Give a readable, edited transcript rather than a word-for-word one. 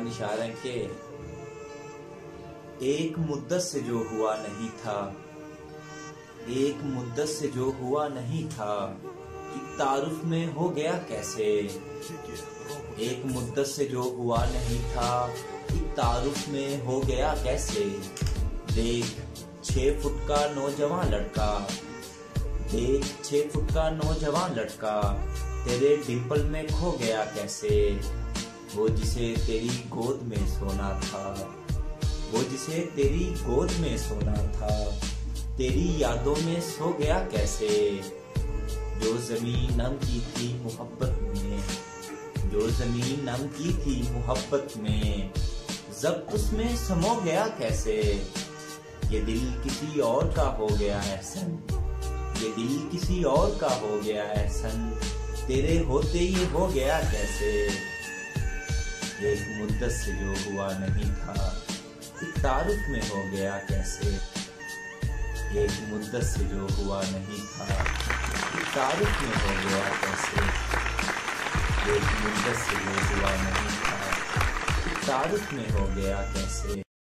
चंद इशारे के एक मुद्दत से जो हुआ नहीं था, एक मुद्दत से जो हुआ नहीं था कि तारुफ में हो गया कैसे। एक मुद्दत से जो हुआ नहीं था कि तारुफ में हो गया कैसे। देख 6 फुट का नौजवान लड़का, देख 6 फुट का नौजवान लड़का तेरे डिंपल में खो गया कैसे। वो जिसे तेरी गोद में सोना था, वो जिसे तेरी गोद में सोना था, तेरी यादों में सो गया कैसे। जो जमीन नम की थी मोहब्बत में, जो जमीन नम की थी मोहब्बत में, जब्त उसमें समो गया कैसे। ये दिल किसी और का हो गया एहसन, ये दिल किसी और का हो गया एहसन, तेरे होते ये हो गया कैसे। एक मुद्दत से जो हुआ नहीं था कि तारुफ में हो गया कैसे। एक मुद्दत से जो हुआ नहीं था कि तारुफ में हो गया कैसे। एक मुद्दत से जो हुआ नहीं था कि तारुफ में हो गया कैसे।